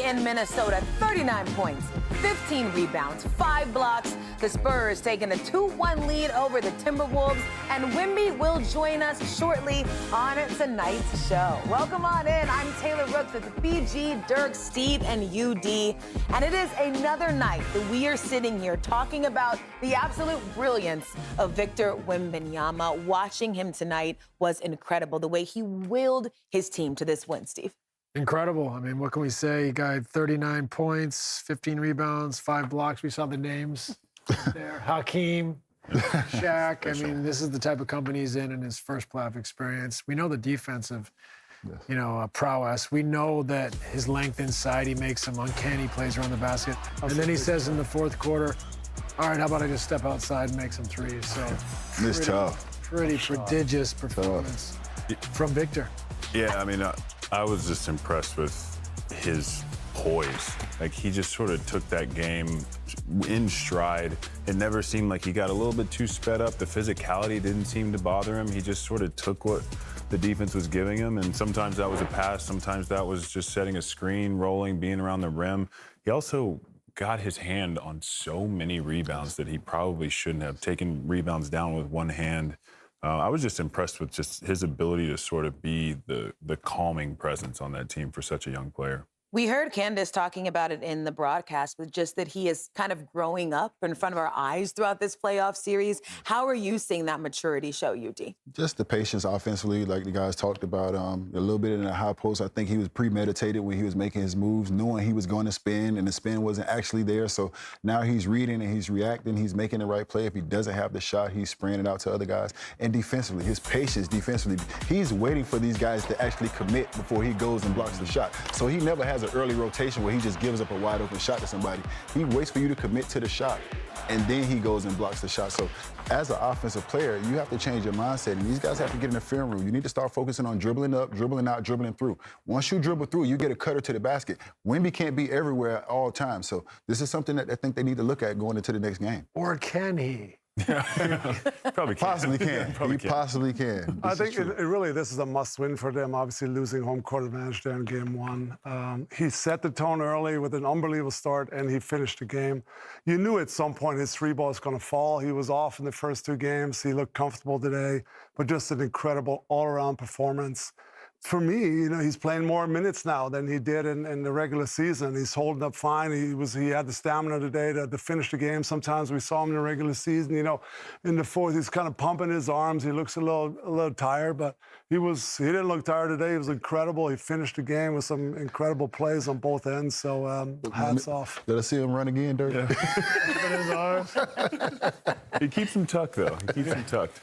in Minnesota, 39 points, 15 rebounds, 5 blocks. The Spurs taking a 2-1 lead over the Timberwolves, and Wemby will join us shortly on tonight's show. Welcome on in. I'm Taylor Rooks with BG, Dirk, Steve, and UD. And it is another night that we are sitting here talking about the absolute brilliance of Victor Wembanyama. Watching him tonight was incredible, the way he willed his team to this win, Steve. Incredible. I mean, what can we say? He got 39 points, 15 rebounds, 5 blocks. We saw the names there. Hakeem, Shaq. I mean, this is the type of company he's in his first playoff experience. We know the defensive, prowess. We know that his length inside, he makes some uncanny plays around the basket. And then he says in the fourth quarter, all right, how about I just step outside and make some threes? So it's tough. Pretty prodigious performance from Victor. Yeah, I mean, I was just impressed with his poise. Like, he just sort of took that game in stride. It never seemed like he got a little bit too sped up. The physicality didn't seem to bother him. He just sort of took what the defense was giving him, and sometimes that was a pass, sometimes that was just setting a screen, rolling, being around the rim. He also got his hand on so many rebounds that he probably shouldn't have. Taken rebounds down with one hand. I was just impressed with just his ability to sort of be the calming presence on that team for such a young player. We heard Candace talking about it in the broadcast, but just that he is kind of growing up in front of our eyes throughout this playoff series. How are you seeing that maturity show, UD? Just the patience offensively, like the guys talked about, a little bit in the high post. I think he was premeditated when he was making his moves, knowing he was going to spin, and the spin wasn't actually there. So now he's reading and he's reacting. He's making the right play. If he doesn't have the shot, he's spraying it out to other guys. And defensively, his patience defensively, he's waiting for these guys to actually commit before he goes and blocks the shot. So he never has an early rotation where he just gives up a wide open shot to somebody. He waits for you to commit to the shot, and then he goes and blocks the shot. So as an offensive player, you have to change your mindset, and these guys have to get in the film room. You need to start focusing on dribbling up, dribbling out, dribbling through. Once you dribble through, you get a cutter to the basket. Wemby can't be everywhere at all times. So this is something that I think they need to look at going into the next game. Or can he? Probably can. Possibly can. Possibly can. I think this is a must-win for them, obviously losing home court advantage there in game one. He set the tone early with an unbelievable start, and he finished the game. You knew at some point his three ball was going to fall. He was off in the first two games. He looked comfortable today, but just an incredible all-around performance. For me, he's playing more minutes now than he did in the regular season. He's holding up fine. He had the stamina today to finish the game. Sometimes we saw him in the regular season, in the fourth, he's kind of pumping his arms. He looks a little tired, but he didn't look tired today. He was incredible. He finished the game with some incredible plays on both ends. So hats off. Let us see him run again, Dirk. He keeps him tucked, though. He keeps him tucked.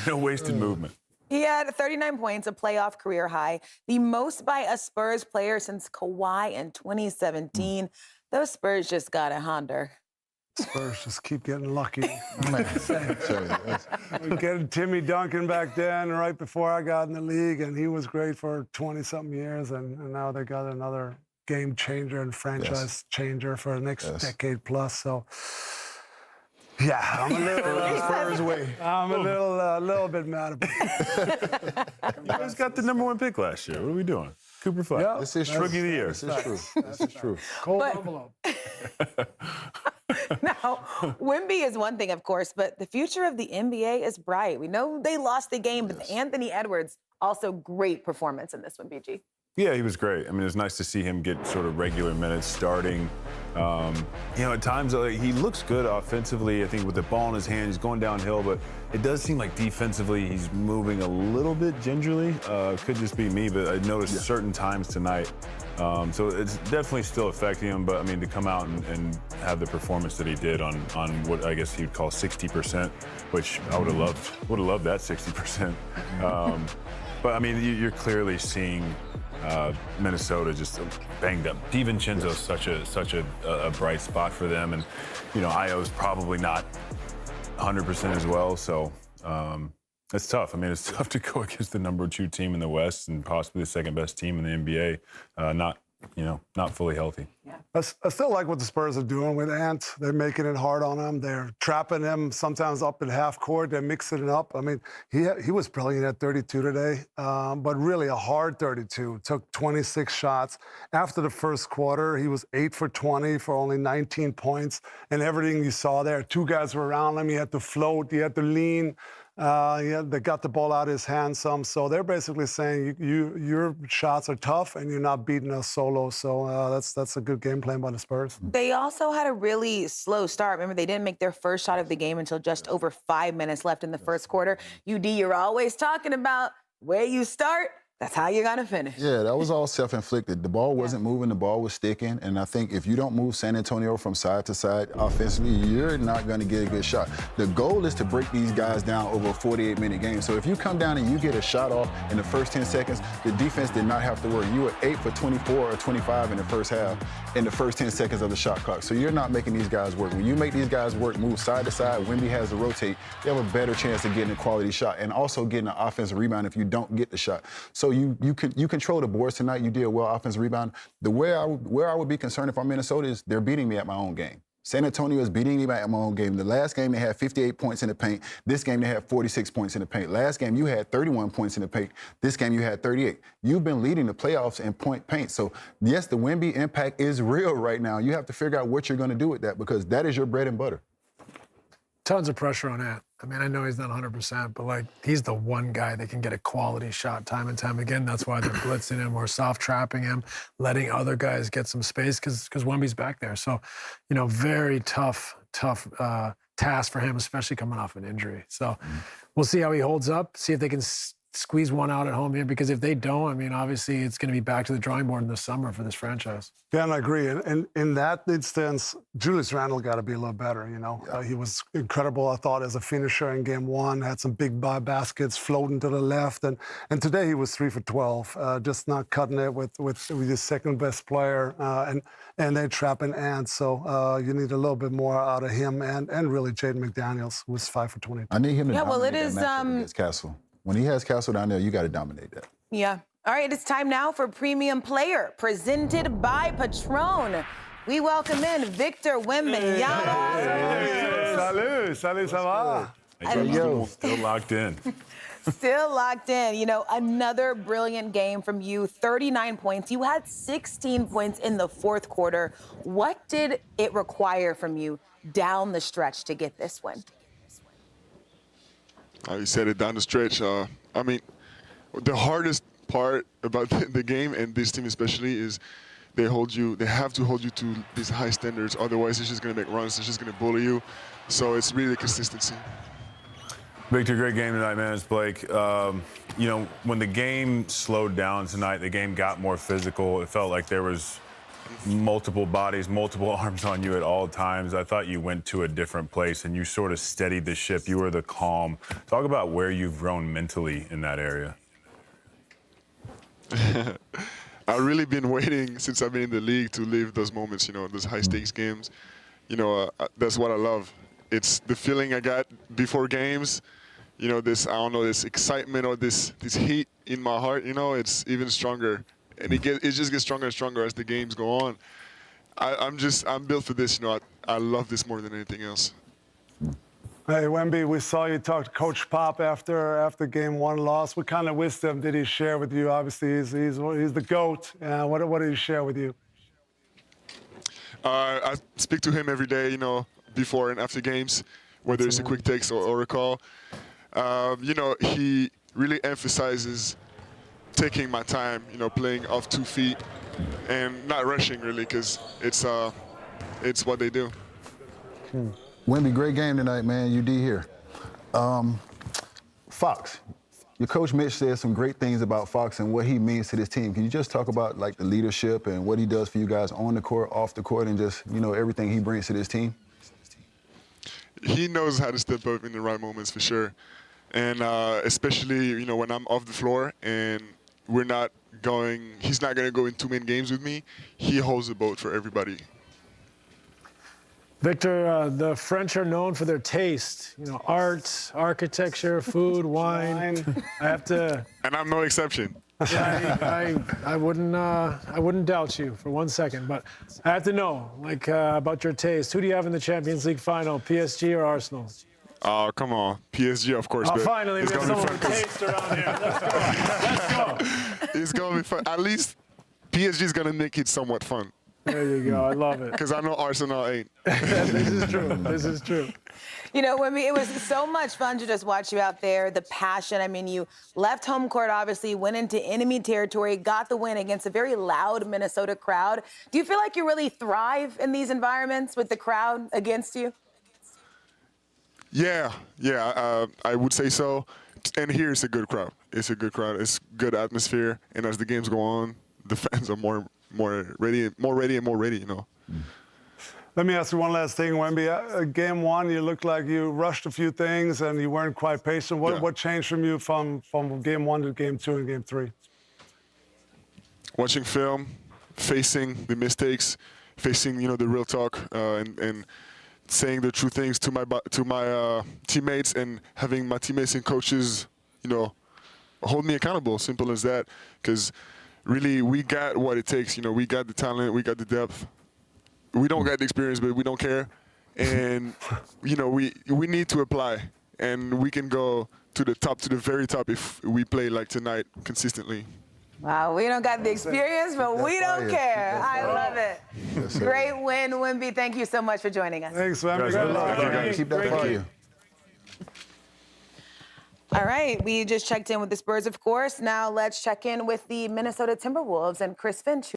No wasted movement. He had 39 points, a playoff career high, the most by a Spurs player since Kawhi in 2017. Those Spurs just got a Honda. Spurs just keep getting lucky. We're getting Timmy Duncan back then, right before I got in the league, and he was great for 20-something years, and now they got another game changer and franchise changer for the next decade plus. So. Yeah, I'm a little bit mad about it. You guys got the #1 pick last year. What are we doing? Cooper Fleck. Yeah, this is Rookie of the year. This is true. This is true. Cold envelope. Now, Wemby is one thing, of course, but the future of the NBA is bright. We know they lost the game, but Anthony Edwards, also great performance in this one, BG. Yeah, he was great. I mean, it was nice to see him get sort of regular minutes starting. At times he looks good offensively. I think with the ball in his hand, he's going downhill, but it does seem like defensively he's moving a little bit gingerly. Could just be me, but I noticed certain times tonight. So it's definitely still affecting him, but I mean, to come out and have the performance that he did on what I guess he'd call 60%, which I would have loved that 60%. But I mean, you're clearly seeing Minnesota just banged up. DiVincenzo's such a bright spot for them, and Io's probably not 100% as well. So it's tough. I mean, it's tough to go against the #2 team in the West and possibly the second best team in the NBA, not fully healthy. Yeah. I still like what the Spurs are doing with Ant. They're making it hard on him. They're trapping him sometimes up in half court. They're mixing it up. I mean, he was brilliant at 32 today, but really a hard 32. Took 26 shots. After the first quarter, he was 8 for 20 for only 19 points. And everything you saw there, two guys were around him. He had to float. He had to lean. They got the ball out of his hand some. So they're basically saying your shots are tough and you're not beating us solo. So that's a good game plan by the Spurs. They also had a really slow start. Remember, they didn't make their first shot of the game until just over 5 minutes left in the first quarter. UD, you're always talking about where you start. That's how you're going to finish. Yeah, that was all self-inflicted. The ball wasn't moving, the ball was sticking, and I think if you don't move San Antonio from side to side offensively, you're not going to get a good shot. The goal is to break these guys down over a 48-minute game. So if you come down and you get a shot off in the first 10 seconds, the defense did not have to worry. You were 8 for 24 or 25 in the first half in the first 10 seconds of the shot clock. So you're not making these guys work. When you make these guys work, move side to side, Wemby has to rotate, you have a better chance of getting a quality shot and also getting an offensive rebound if you don't get the shot. So you control the boards tonight. You did well offensive rebound. Where I would be concerned if I'm Minnesota is they're beating me at my own game. San Antonio is beating me at my own game. The last game, they had 58 points in the paint. This game, they had 46 points in the paint. Last game, you had 31 points in the paint. This game, you had 38. You've been leading the playoffs in point paint. So, yes, the Wemby impact is real right now. You have to figure out what you're going to do with that because that is your bread and butter. Tons of pressure on Ant. I mean, I know he's not 100%, but, like, he's the one guy that can get a quality shot time and time again. That's why they're blitzing him or soft trapping him, letting other guys get some space because Wemby's back there. So, you know, very tough task for him, especially coming off an injury. So we'll see how he holds up, see if they can squeeze one out at home here, because if they don't, I mean, obviously it's going to be back to the drawing board in the summer for this franchise. Yeah, and I agree. And in that instance, Julius Randle got to be a little better, you know. Yeah. He was incredible, I thought, as a finisher in game one, had some big baskets floating to the left. And today he was 3 for 12, just not cutting it with his second best player. And they're trapping Ant. So you need a little bit more out of him and really Jaden McDaniels, who was 5 for 22. I need him to dominate it is that matchup against Castle. When he has Castle down there, you got to dominate that. Yeah. All right, it's time now for Premium Player, presented by Patron. We welcome in Victor Wembanyama. Salut, ça va? Still locked in. Still locked in. You know, another brilliant game from you, 39 points. You had 16 points in the fourth quarter. What did it require from you down the stretch to get this win? You said it down the stretch. I mean, the hardest part about the game, and this team especially, is they have to hold you to these high standards. Otherwise, it's just going to make runs. It's just going to bully you. So it's really consistency. Victor, great game tonight, man. It's Blake. You know, when the game slowed down tonight, the game got more physical. It felt like there was multiple bodies, multiple arms on you at all times. I thought you went to a different place and you sort of steadied the ship. You were the calm. Talk about where you've grown mentally in that area. I've really been waiting since I've been in the league to live those moments, you know, those high-stakes games. You know, that's what I love. It's the feeling I got before games. You know, this excitement or this heat in my heart, you know, it's even stronger. And it just gets stronger and stronger as the games go on. I'm built for this, you know. I love this more than anything else. Hey, Wemby, we saw you talk to Coach Pop after game one loss. What kind of wisdom did he share with you? Obviously, he's the GOAT. What did he share with you? I speak to him every day, you know, before and after games, whether it's a quick text or a call. You know, he really emphasizes taking my time, you know, playing off 2 feet and not rushing really, because it's what they do. Wemby, great game tonight, man. UD here. Fox, your coach Mitch said some great things about Fox and what he means to this team. Can you just talk about like the leadership and what he does for you guys on the court, off the court, and just, you know, everything he brings to this team? He knows how to step up in the right moments for sure, and especially, you know, when I'm off the floor and he's not going to go in too many games with me. He holds the boat for everybody. Victor, the French are known for their taste. You know, art, architecture, food, wine. I have to. And I'm no exception. I wouldn't doubt you for 1 second, but I have to know, about your taste. Who do you have in the Champions League final, PSG or Arsenal? Oh, come on. PSG, of course. Oh, but finally, we it's have gonna someone be with fun. taste around here. Let's go. It's going to be fun. At least PSG is going to make it somewhat fun. There you go. I love it. Because I know Arsenal ain't. This is true. This is true. You know, Wemby, it was so much fun to just watch you out there, the passion. I mean, you left home court, obviously, went into enemy territory, got the win against a very loud Minnesota crowd. Do you feel like you really thrive in these environments with the crowd against you? Yeah, I would say so. And here it's a good crowd. It's a good crowd. It's good atmosphere. And as the games go on, the fans are more ready and more ready, you know. Let me ask you one last thing, Wemby. Game one, you looked like you rushed a few things and you weren't quite patient. What changed from you from game one to game two and game three? Watching film, facing the mistakes, facing the real talk, and saying the true things to my teammates, and having my teammates and coaches, hold me accountable. Simple as that. Because really, we got what it takes. We got the talent, we got the depth. We don't got the experience, but we don't care. And we need to apply, and we can go to the very top if we play like tonight consistently. Wow, we don't got the experience, but we don't care. I love it. Yes, Great win, Wemby. Thank you so much for joining us. Thanks, Wemby. Good luck. Keep that fire. All right, we just checked in with the Spurs, of course. Now let's check in with the Minnesota Timberwolves and Chris Finch.